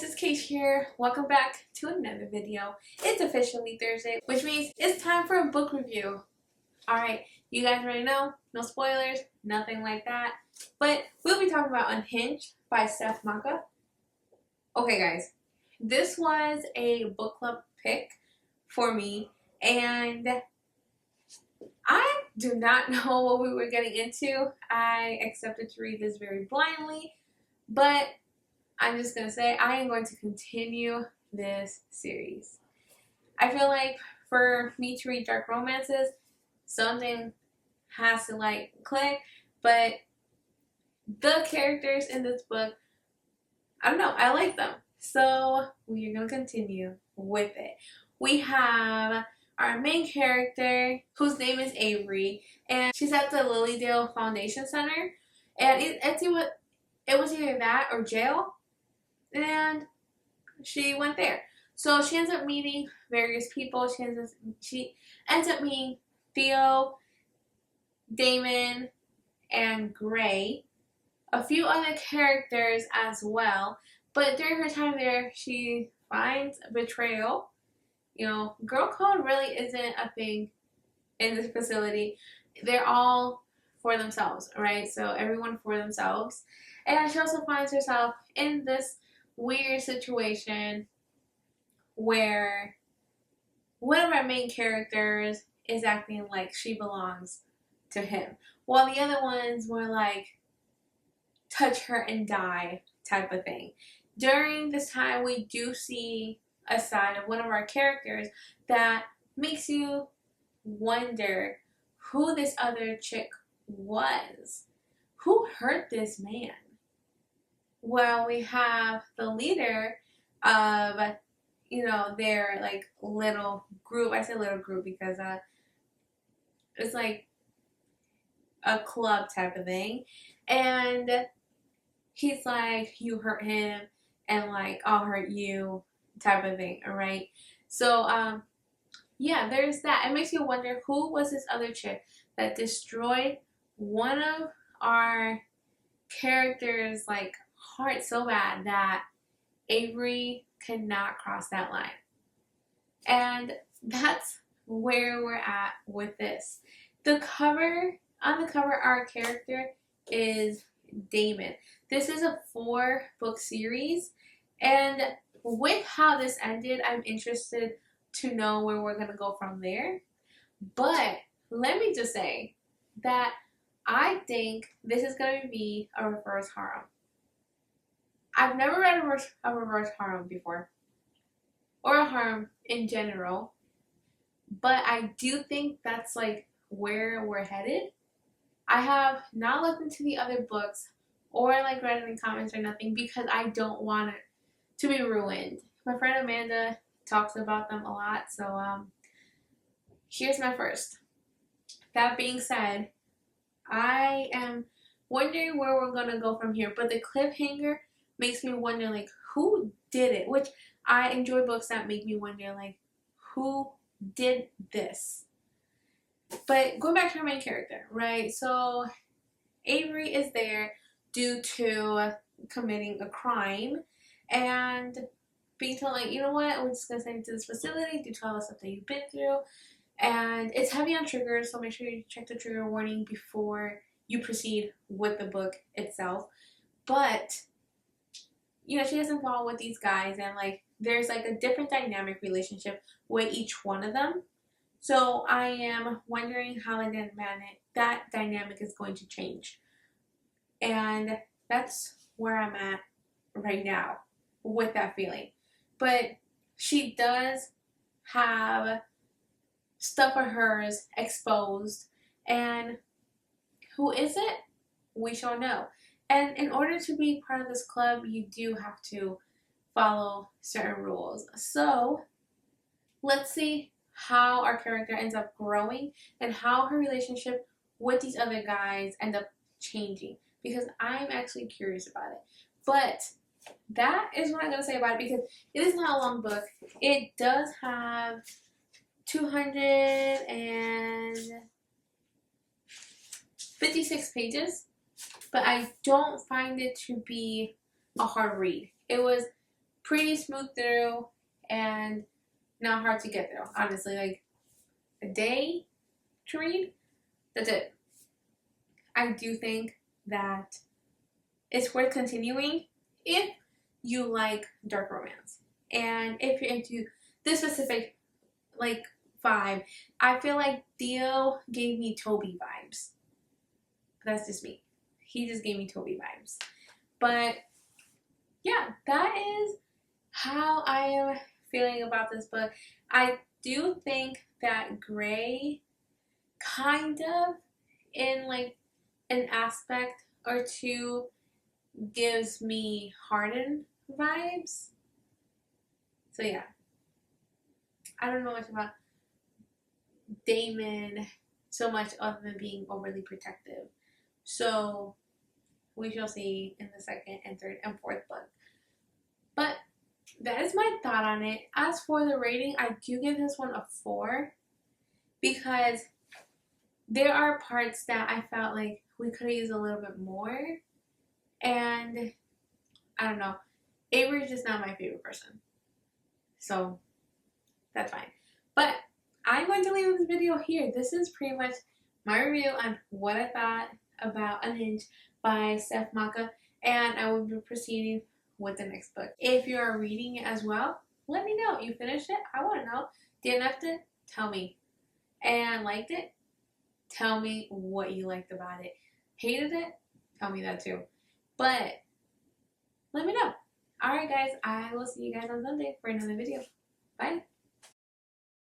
it's Kate here. Welcome back to another video. It's officially Thursday, which means it's time for a book review. Alright, you guys already know, no spoilers, nothing like that. But we'll be talking about Unhinged by Steph Maka. Okay guys, this was a book club pick for me, and I do not know what we were getting into. I accepted to read this very blindly, but I'm just going to say I am going to continue this series. I feel like for me to read dark romances, something has to click, but the characters in this book, I don't know, I like them. So we're going to continue with it. We have our main character, whose name is Avery, and she's at the Lilydale Foundation Center, and it was either that or jail, and she went there. So she ends up meeting various people. She ends up meeting Theo, Damon, and Gray, a few other characters as well. But during her time there, she finds betrayal. You know, girl code really isn't a thing in this facility. They're all for themselves, right? So everyone for themselves. And she also finds herself in this weird situation where one of our main characters is acting like she belongs to him, while the other ones were like touch her and die type of thing. During this time, we do see a side of one of our characters that makes you wonder who this other chick was. Who hurt this man? Well, we have the leader of, their little group. I say little group because it's like a club type of thing. And he's like, you hurt him and I'll hurt you type of thing, alright? So, yeah, there's that. It makes you wonder who was this other chick that destroyed one of our characters' heart so bad that Avery cannot cross that line. And that's where we're at with this. On the cover, our character is Damon. This is a 4-book series, and with how this ended, I'm interested to know where we're going to go from there. But let me just say that I think this is going to be a reverse harem. I've never read a reverse harem before, or a harem in general, but I do think that's where we're headed. I have not looked into the other books or read any comments or nothing because I don't want it to be ruined. My friend Amanda talks about them a lot, so here's my first. That being said, I am wondering where we're gonna go from here, but the cliffhanger makes me wonder who did it, which I enjoy books that make me wonder who did this. But going back to our main character, right? So Avery is there due to committing a crime and being told you know what, we're just gonna send you to this facility due to all the stuff that you've been through. And it's heavy on triggers, so make sure you check the trigger warning before you proceed with the book itself. But she gets involved with these guys, and there's a different dynamic relationship with each one of them. So I am wondering how that dynamic is going to change. And that's where I'm at right now with that feeling. But she does have stuff of hers exposed, and who is it? We shall know. And in order to be part of this club, you do have to follow certain rules. So let's see how our character ends up growing and how her relationship with these other guys end up changing, because I'm actually curious about it. But that is what I'm going to say about it, because it is not a long book. It does have 256 pages, but I don't find it to be a hard read. It was pretty smooth through and not hard to get through. Honestly, like a day to read, that's it. I do think that it's worth continuing if you like dark romance. And if you're into this specific like vibe, I feel like Theo gave me Toby vibes. That's just me. He just gave me Toby vibes. But yeah, that is how I am feeling about this book. I do think that Gray kind of in like an aspect or two gives me Harden vibes. So yeah, I don't know much about Damon so much other than being overly protective. So we shall see in the second and third and fourth book. But that is my thought on it. As for the rating, I do give this one a 4 because there are parts that I felt like we could have used a little bit more. And I don't know. Avery's just not my favorite person. So that's fine. But I'm going to leave this video here. This is pretty much my review on what I thought about Unhinged by Steph Maka. And I will be proceeding with the next book. If you are reading it as well, let me know. You finished it? I want to know. DNF'd it? Tell me. And liked it? Tell me what you liked about it. Hated it? Tell me that too. But let me know. Alright guys, I will see you guys on Sunday for another video. Bye.